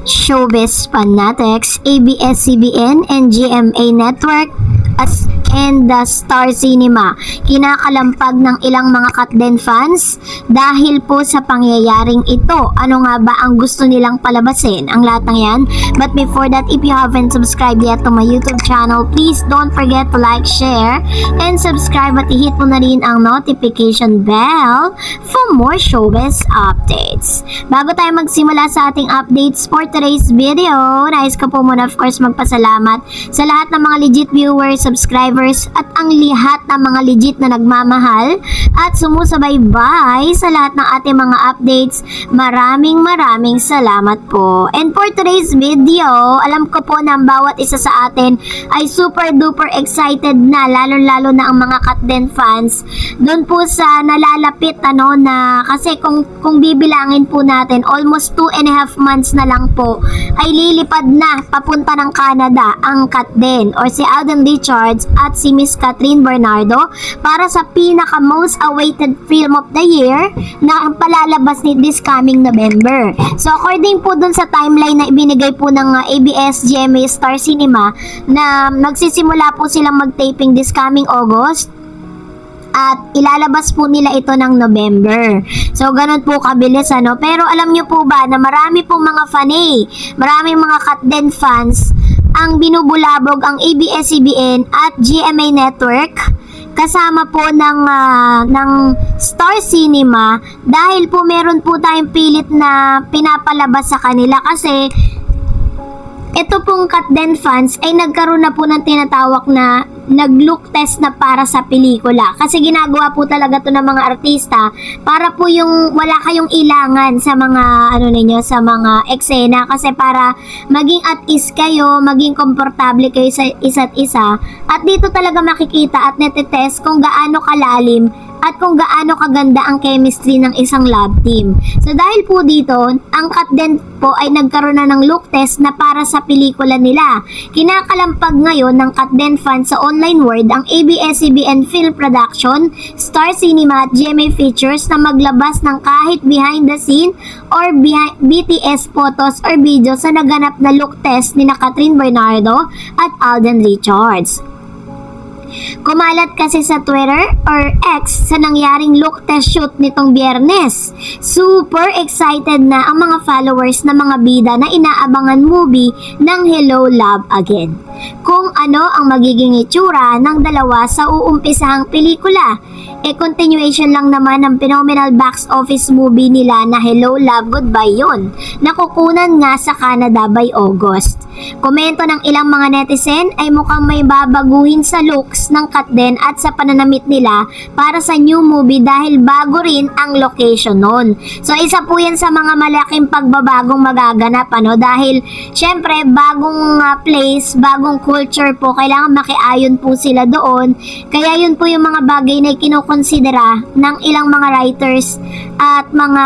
Showbiz fanatics, ABS-CBN and GMA Network and the Star Cinema kinakalampag ng ilang mga Katden fans dahil po sa pangyayaring ito. Ano nga ba ang gusto nilang palabasin? Ang lahat ng yan. But before that, if you haven't subscribed yet to my YouTube channel, please don't forget to like, share, and subscribe at i-hit mo na rin ang notification bell for more showbiz updates. Bago tayo magsimula sa ating updates for today's video, nais ko po muna of course magpasalamat sa lahat ng mga legit viewers, subscribers, at ang lahat ng mga legit na nagmamahal at sumusubaybay sa lahat ng ating mga updates. Maraming salamat po. And for today's video, alam ko po na ang bawat isa sa atin ay super duper excited na, lalo na ang mga Katden fans doon po sa nalalapit na kasi kung bibilangin po natin, almost 2.5 months na lang po ay lilipad na papunta ng Canada ang Katden or si Alden Richards at si Miss Catherine Bernardo para sa pinaka most awaited film of the year na palalabas ni this coming November. So according po dun sa timeline na ibinigay po ng ABS-GMA Star Cinema na magsisimula po silang mag-taping this coming August at ilalabas po nila ito ng November. So ganun po kabilis pero alam nyo po ba na marami pong mga maraming mga Katden fans ang binubulabog ang ABS-CBN at GMA Network kasama po ng Star Cinema dahil po meron po tayong pilit na pinapalabas sa kanila kasi ito pong Katden fans ay nagkaroon na po ng tinatawag na nag-look test na para sa pelikula. Kasi ginagawa po talaga to ng mga artista para po yung wala kayong ilangan sa mga sa mga eksena kasi para maging at ease kayo, maging komportable kayo sa isa't isa. At dito talaga makikita at netetest kung gaano kalalim at kung gaano kaganda ang chemistry ng isang love team. So dahil po dito, ang Katden po ay nagkaroon na ng look test na para sa pelikula nila. Kinakalampag ngayon ng Katden fans sa online world ang ABS-CBN Film Production, Star Cinema at GMA Features na maglabas ng kahit behind the scene or BTS photos or videos sa naganap na look test ni Catherine Bernardo at Alden Richards. Kumalat kasi sa Twitter or X sa nangyaring look test shoot nitong Biyernes. Super excited na ang mga followers na mga bida na inaabangan movie ng Hello Love Again. Kung ano ang magiging itsura ng dalawa sa uumpisahang pelikula. Continuation lang naman ng phenomenal box office movie nila na Hello Love Goodbye yun, nakukunan nga sa Canada by August. Komento ng ilang mga netizen ay mukhang may babaguhin sa looks ng Katden at sa pananamit nila para sa new movie dahil bago rin ang location nun. So isa po yan sa mga malaking pagbabagong magaganap dahil syempre bagong place, bagong culture po, kailangan makiayon po sila doon. Kaya yun po yung mga bagay na kinukonsidera ng ilang mga writers at mga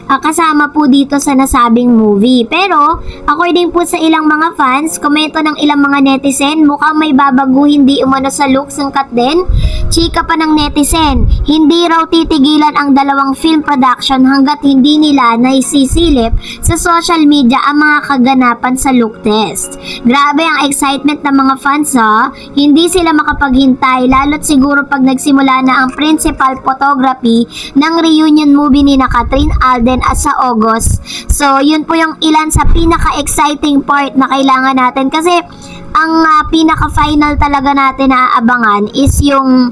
kasama po dito sa nasabing movie. Pero according po sa ilang mga fans, komento ng ilang mga netizen, mukhang may babaguhin di umano sa looks ng Katden. Chika pa ng netizen, hindi raw titigilan ang dalawang film production hanggat hindi nila naisisilip sa social media ang mga kaganapan sa look test. Grabe ang excitement ng mga fans hindi sila makapaghintay lalo't siguro pag nagsimula na ang principal photography ng reunion movie ni Catherine, Alden at sa August. So yun po yung ilan sa pinaka-exciting part na kailangan natin kasi ang pinaka-final talaga natin na aabangan is yung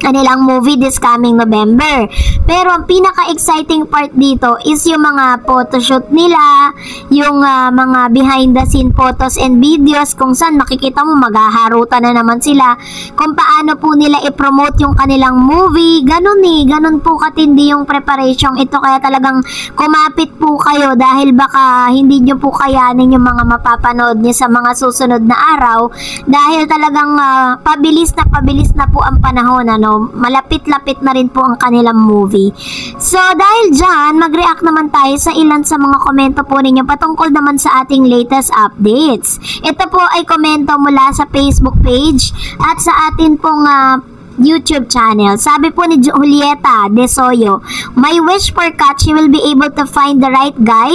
kanilang movie this coming November. Pero ang pinaka-exciting part dito is yung mga photoshoot nila, yung mga behind the scene photos and videos kung saan makikita mo maghaharutan na naman sila kung paano po nila i-promote yung kanilang movie. Ganun po katindi yung preparation ito, kaya talagang kumapit po kayo dahil baka hindi nyo po kayanin yung mga mapapanood nyo sa mga susunod na araw dahil talagang pabilis na po ang panahon malapit-lapit na rin po ang kanilang movie. So dahil dyan, mag-react naman tayo sa ilan sa mga komento po ninyo patungkol naman sa ating latest updates. Ito po ay komento mula sa Facebook page at sa atin pong YouTube channel. Sabi po ni Julieta De Soyo, my wish for Kat, she will be able to find the right guy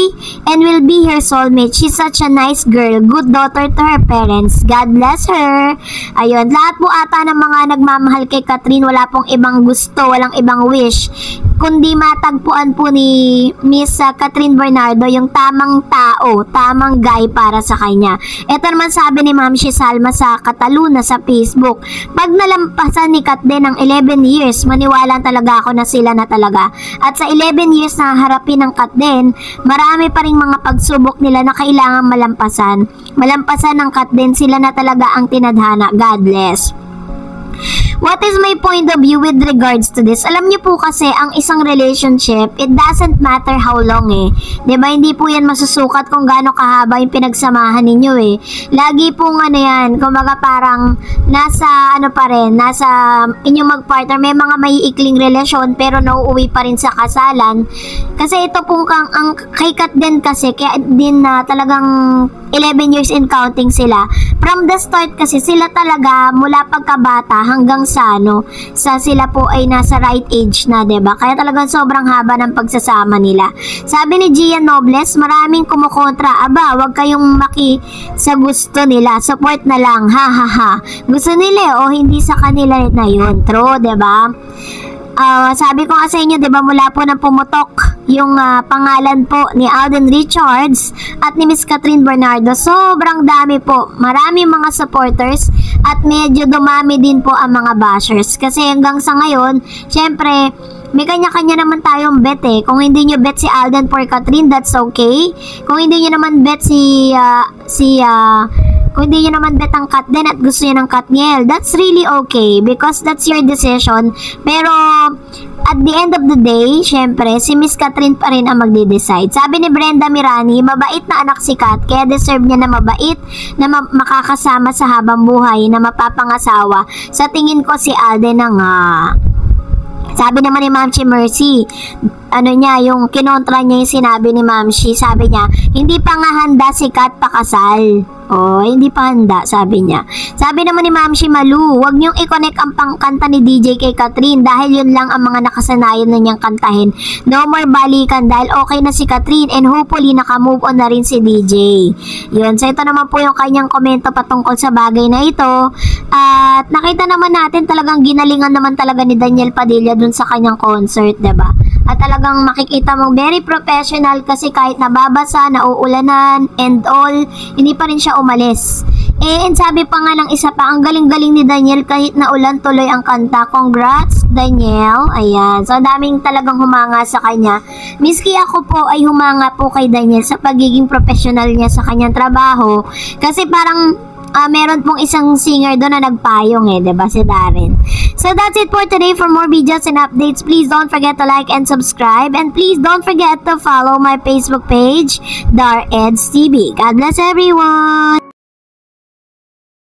and will be her soulmate. She's such a nice girl, good daughter to her parents. God bless her. Ayun, lahat po ata ng mga nagmamahal kay Catherine, wala pong ibang gusto, walang ibang wish, kundi matagpuan po ni Miss Catherine Bernardo yung tamang tao, tamang guy para sa kanya. Ito naman sabi ni Ma'am Salma sa Cataluna sa Facebook, pag nalampasan ni Kat din ng 11 years, maniwala talaga ako na sila na talaga. At sa 11 years na harapin ng Kat din, marami pa ring mga pagsubok nila na kailangan malampasan. Malampasan ng Kat din, sila na talaga ang tinadhana. God bless. What is my point of view with regards to this? Alam niyo po kasi, ang isang relationship, it doesn't matter how long eh. Diba? Hindi po yan masusukat kung gaano kahaba yung pinagsamahan ninyo eh. Lagi po ano yan, kumbaga parang nasa ano pa rin, nasa inyong mag-partner, may mga maiikling relasyon pero nauuwi pa rin sa kasalan. Kasi ito pong ang kay Kat din kasi, kaya din na talagang 11 years in counting sila. From the start kasi sila talaga mula pagkabata hanggang sa sila po ay nasa right age na, 'di ba? Kaya talagang sobrang haba ng pagsasama nila. Sabi ni Gian Nobles, maraming kumukontra. Aba, wag kayong maki sa gusto nila. Support na lang. Ha ha ha. Gusto nila o hindi sa kanila na 'yun. True, 'di ba? Sabi ko nga sa inyo, 'di ba, mula po nang pumutok yung pangalan po ni Alden Richards at ni Miss Catherine Bernardo, sobrang dami po. Maraming mga supporters at medyo dumami din po ang mga bashers. Kasi hanggang sa ngayon, syempre, may kanya-kanya naman tayong bet eh. Kung hindi nyo bet si Alden for Catherine, that's okay. Kung hindi nyo naman bet kung hindi nyo naman bet ang Kat din at gusto nyo ng Katniel, that's really okay because that's your decision. Pero at the end of the day, syempre, si Miss Catherine pa rin ang magde-decide. Sabi ni Brenda Mirani, mabait na anak si Kat, kaya deserve niya na mabait, na makakasama sa habang buhay, na mapapangasawa. Sa tingin ko si Alden na nga. Sabi naman ni Ma'am Chi Mercy, ano niya, yung kinontra niya yung sinabi ni Ma'am Chi, sabi niya, hindi pa nga handa si Kat pakasal. Hindi pa handa, sabi niya. Sabi naman ni Ma'am Chi Malu, wag niyong i-connect ang pangkanta ni DJ kay Catherine dahil yun lang ang mga nakasanayan na niyang kantahin. No more balikan dahil okay na si Catherine and hopefully nakamove on na rin si DJ. Yun, so ito naman po yung kanyang komento patungkol sa bagay na ito. At nakita naman natin talagang ginalingan naman talaga ni Daniel Padilla dun sa kanyang concert, diba? At talagang makikita mong very professional kasi kahit nababasa, nauulanan, and all, hindi pa rin siya umalis. And sabi pa nga ng isa pa, ang galing-galing ni Daniel kahit naulan tuloy ang kanta. Congrats, Daniel. Ayan. So, daming talagang humanga sa kanya. Miski ako po ay humanga po kay Daniel sa pagiging professional niya sa kanyang trabaho. Kasi parang meron pong isang singer doon na nagpayong diba, si Darren. So that's it for today. For more videos and updates, please don't forget to like and subscribe, and please don't forget to follow my Facebook page, Dar Eds TV. God bless everyone!